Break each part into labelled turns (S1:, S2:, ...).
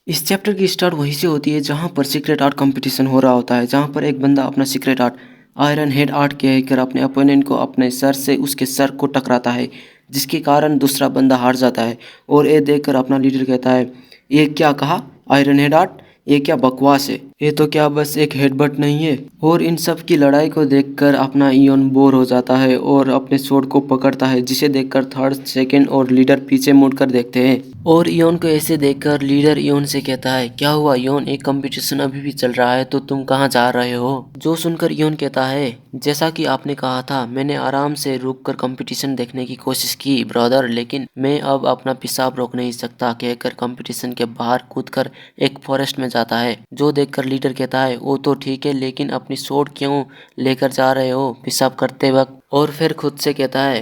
S1: इस चैप्टर की स्टार्ट वहीं से होती है जहाँ पर सीक्रेट आर्ट कंपटीशन हो रहा होता है, जहाँ पर एक बंदा अपना secret art iron head art कहकर अपने अपोनेंट को अपने सर से उसके सर को टकराता है, जिसके कारण दूसरा बंदा हार जाता है। और ये देखकर अपना लीडर कहता है, ये क्या कहा आयरन हेड आर्ट, ये क्या बकवास है, ये तो क्या बस एक हेडबट नहीं है। और इन सब की लड़ाई को देखकर अपना इयोन बोर हो जाता है और अपने स्वॉर्ड को पकड़ता है, जिसे देखकर थर्ड सेकंड और लीडर पीछे मुड़कर देखते हैं। और इयोन को ऐसे देखकर लीडर इयोन से कहता है, क्या हुआ इयोन, एक कंपटीशन अभी भी चल रहा है तो तुम कहाँ जा रहे हो। जो सुनकर इयोन कहता है, जैसा कि आपने कहा था मैंने आराम से रुककर कंपटीशन देखने की कोशिश की ब्रदर, लेकिन मैं अब अपना पेशाब रोक नहीं सकता, कहकर कंपटीशन के बाहर कूदकर एक फॉरेस्ट में जाता है। जो देखकर लीडर कहता है, वो तो ठीक है लेकिन अपनी स्वॉर्ड क्यों लेकर जा रहे हो पेशाब करते वक्त। और फिर खुद से कहता है,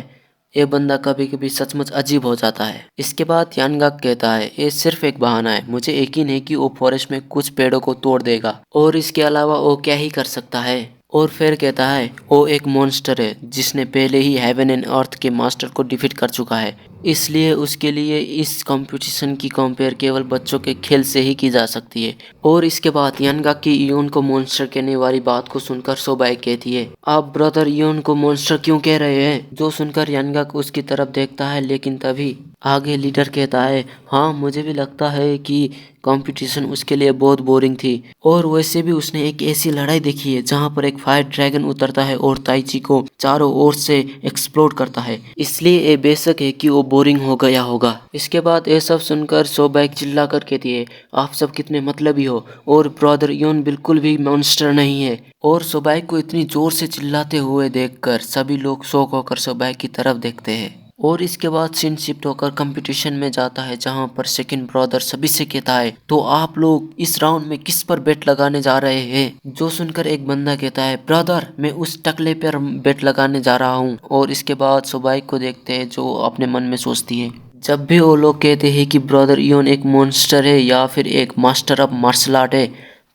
S1: ये बंदा कभी कभी सचमुच अजीब हो जाता है। इसके बाद यानगाक कहता है, ये सिर्फ एक बहाना है, मुझे यकीन है कि वो फॉरेस्ट में कुछ पेड़ों को तोड़ देगा और इसके अलावा वो क्या ही कर सकता है। और फिर कहता है, वो एक मॉन्स्टर है जिसने पहले ही हेवन एंड अर्थ के मास्टर को डिफीट कर चुका है, इसलिए उसके लिए इस कंपटीशन की कंपेयर केवल बच्चों के खेल से ही की जा सकती है। और इसके बाद यानगाक की इयोन को मॉन्स्टर कहने वाली बात को सुनकर सोबाई कहती है, आप ब्रदर इयोन को मॉन्स्टर क्यों कह रहे हैं। जो सुनकर यानगाक उसकी तरफ देखता है, लेकिन तभी आगे लीडर कहता है, हाँ मुझे भी लगता है कि कंपटीशन उसके लिए बहुत बोरिंग थी, और वैसे भी उसने एक ऐसी लड़ाई देखी है जहाँ पर एक फायर ड्रैगन उतरता है और ताइची को चारों ओर से एक्सप्लोड करता है, इसलिए ये बेशक है कि वो बोरिंग हो गया होगा। इसके बाद ये सब सुनकर सोबैक चिल्ला कर कहती है, आप सब कितने मतलबी हो, और ब्रदर इयोन बिल्कुल भी मॉन्स्टर नहीं है। और सोबैक को इतनी जोर से चिल्लाते हुए देखकर सभी लोग शॉक होकर सोबैक की तरफ देखते हैं। और इसके बाद सीन शिफ्ट होकर कंपटीशन में जाता है, जहां पर सेकंड ब्रदर सभी से कहता है, तो आप लोग इस राउंड में किस पर बेट लगाने जा रहे हैं। जो सुनकर एक बंदा कहता है, ब्रदर मैं उस टकले पर बेट लगाने जा रहा हूं। और इसके बाद सोबाइक को देखते हैं जो अपने मन में सोचती है, जब भी वो लोग कहते हैं कि ब्रदर इयोन एक मॉन्स्टर है या फिर एक मास्टर ऑफ मार्शल आर्ट है,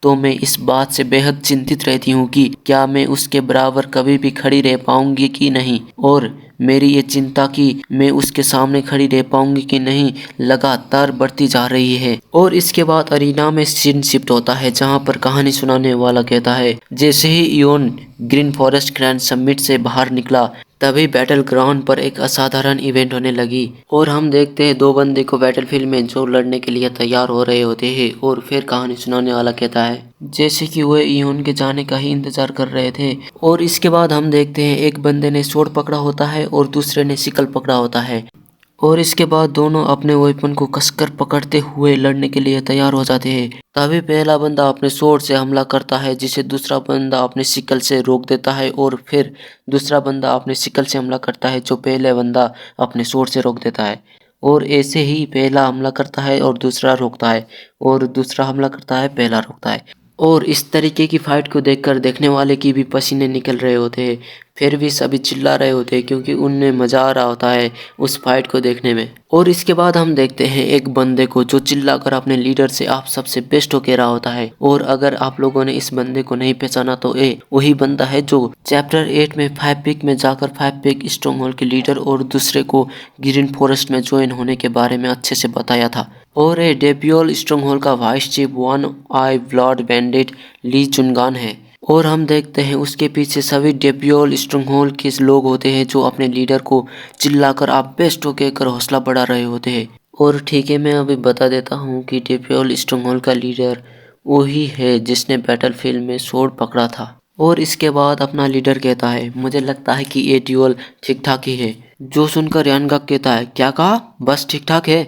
S1: तो मैं इस बात से बेहद चिंतित रहती हूँ कि क्या मैं उसके बराबर कभी भी खड़ी रह पाऊंगी कि नहीं। और मेरी ये चिंता कि मैं उसके सामने खड़ी रह पाऊंगी कि नहीं लगातार बढ़ती जा रही है। और इसके बाद अरीना में सीन शिफ्ट होता है, जहाँ पर कहानी सुनाने वाला कहता है, जैसे ही इयोन ग्रीन फॉरेस्ट ग्रैंड समिट से बाहर निकला तभी बैटल ग्राउंड पर एक असाधारण इवेंट होने लगी। और हम देखते हैं दो बंदे को बैटलफील्ड में जो लड़ने के लिए तैयार हो रहे होते हैं। और फिर कहानी सुनाने वाला कहता है, जैसे कि वो इयोन के जाने का ही इंतजार कर रहे थे। और इसके बाद हम देखते हैं एक बंदे ने स्वॉर्ड पकड़ा होता है और दूसरे ने सिकल पकड़ा होता है। और इसके बाद दोनों अपने वेपन को कसकर पकड़ते हुए लड़ने के लिए तैयार हो जाते हैं। तभी पहला बंदा अपने स्वॉर्ड से हमला करता है, जिसे दूसरा बंदा अपने सिकल से रोक देता है। और फिर दूसरा बंदा अपने सिकल से हमला करता है, जो पहले बंदा अपने स्वॉर्ड से रोक देता है। और ऐसे ही पहला हमला करता है और दूसरा रोकता है, और दूसरा हमला करता है पहला रोकता है। और इस तरीके की फाइट को देखकर देखने वाले की भी पसीने निकल रहे होते हैं, फिर भी सभी चिल्ला रहे होते हैं क्योंकि उन्हें मज़ा आ रहा होता है उस फाइट को देखने में। और इसके बाद हम देखते हैं एक बंदे को जो चिल्लाकर अपने लीडर से आप सबसे बेस्ट हो कह रहा होता है। और अगर आप लोगों ने इस बंदे को नहीं पहचाना तो ये वही बंदा है जो चैप्टर 8 में 5 पीक में जाकर 5 पीक स्ट्रॉन्ग होल्ड के लीडर और दूसरे को ग्रीन फॉरेस्ट में ज्वाइन होने के बारे में अच्छे से बताया था। और ये डेपियोल स्ट्रॉन्ग होल्ड का वाइस चीफ वन आई ब्लड बैंडिट ली चुनगान है। और हम देखते हैं उसके पीछे सभी डेपियोल स्ट्रॉन्गहोल्ड के लोग होते हैं जो अपने लीडर को चिल्लाकर आप बेस्ट हो कहकर हौसला बढ़ा रहे होते हैं। और ठीक है, मैं अभी बता देता हूँ कि डेपियोल स्ट्रॉन्गहोल्ड का लीडर वही है जिसने बैटलफील्ड में स्वॉर्ड पकड़ा था। और इसके बाद अपना लीडर कहता है, मुझे लगता है कि ये ड्यूल ठीक ठाक ही है। जो सुनकर यानगाक कहता है, क्या कहा, बस ठीक ठाक है,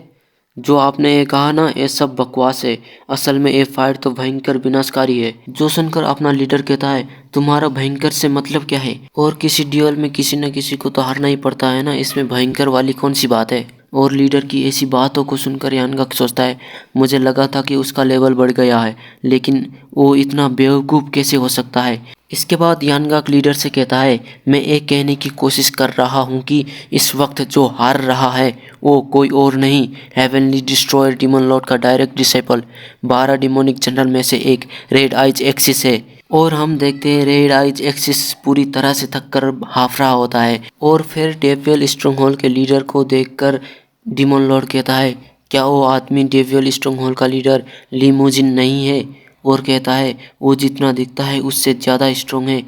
S1: जो आपने ये कहा ना ये सब बकवास है, असल में ये फाइट तो भयंकर विनाशकारी है। जो सुनकर अपना लीडर कहता है, तुम्हारा भयंकर से मतलब क्या है, और किसी ड्यूल में किसी न किसी को तो हारना ही पड़ता है ना, इसमें भयंकर वाली कौन सी बात है। और लीडर की ऐसी बातों को सुनकर यानगाक सोचता है, मुझे लगा था कि उसका लेवल बढ़ गया है, लेकिन वो इतना बेवकूफ़ कैसे हो सकता है। इसके बाद यानगाक लीडर से कहता है, मैं ये कहने की कोशिश कर रहा हूँ कि इस वक्त जो हार रहा है वो कोई और नहीं, हेवनली डिस्ट्रॉयर डीमन लॉर्ड का डायरेक्ट डिसेबल 12 डिमोनिक जनरल में से एक रेड आइज एक्सिस है। और हम देखते हैं रेड आइज एक्सिस पूरी तरह से थक कर हाफ रहा होता है। और फिर डेपियोल स्ट्रॉन्गहोल्ड के लीडर को देखकर डीमन लॉर्ड कहता है, क्या वो आदमी डेवियल स्ट्रॉन्गहोल्ड का लीडर लिमोजिन नहीं है? और कहता है वो जितना दिखता है उससे ज़्यादा स्ट्रॉन्ग है।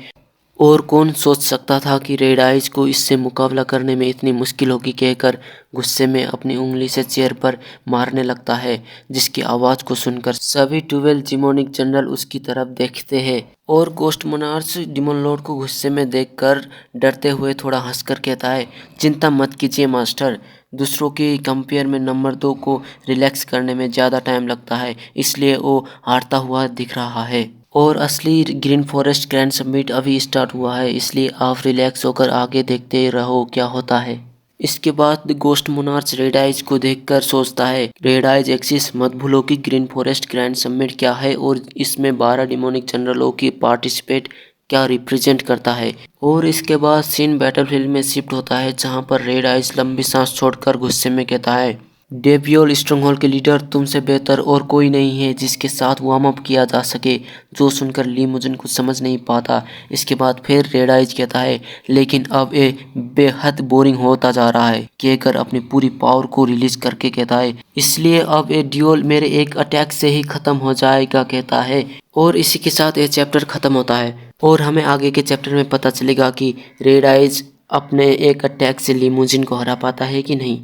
S1: और कौन सोच सकता था कि रेड आइज को इससे मुकाबला करने में इतनी मुश्किल होगी, कहकर गुस्से में अपनी उंगली से चेयर पर मारने लगता है, जिसकी आवाज़ को सुनकर सभी 12 डिमोनिक जनरल उसकी तरफ देखते हैं। और गोस्ट मोनार्च डिमोन लॉर्ड को गुस्से में देखकर डरते हुए थोड़ा हंसकर कहता है, चिंता मत कीजिए मास्टर, दूसरों की कंपेयर में नंबर 2 को रिलैक्स करने में ज़्यादा टाइम लगता है, इसलिए वो हारता हुआ दिख रहा है। और असली ग्रीन फॉरेस्ट ग्रैंड समिट अभी स्टार्ट हुआ है, इसलिए आप रिलैक्स होकर आगे देखते रहो क्या होता है। इसके बाद गोस्ट मोनार्च रेड आइज को देखकर सोचता है, रेड आइज एक्सिस मत भूलो कि ग्रीन फॉरेस्ट ग्रैंड समिट क्या है और इसमें 12 डिमोनिक जनरलों की पार्टिसिपेट क्या रिप्रेजेंट करता है। और इसके बाद सीन बैटलफील्ड में शिफ्ट होता है, जहां पर रेड आइज लंबी सांस छोड़कर गुस्से में कहता है, डेवियल स्ट्रॉन्गहोल्ड के लीडर तुमसे बेहतर और कोई नहीं है जिसके साथ वार्म अप किया जा सके। जो सुनकर लिमोजिन कुछ समझ नहीं पाता। इसके बाद फिर रेड आइज कहता है, लेकिन अब ये बेहद बोरिंग होता जा रहा है, कहकर अपनी पूरी पावर को रिलीज करके कहता है, इसलिए अब ये ड्यूल मेरे एक अटैक से ही खत्म हो जाएगा, कहता है। और इसी के साथ ये चैप्टर खत्म होता है और हमें आगे के चैप्टर में पता चलेगा कि रेड आइज अपने एक अटैक से लिमोजिन को हरा पाता है कि नहीं।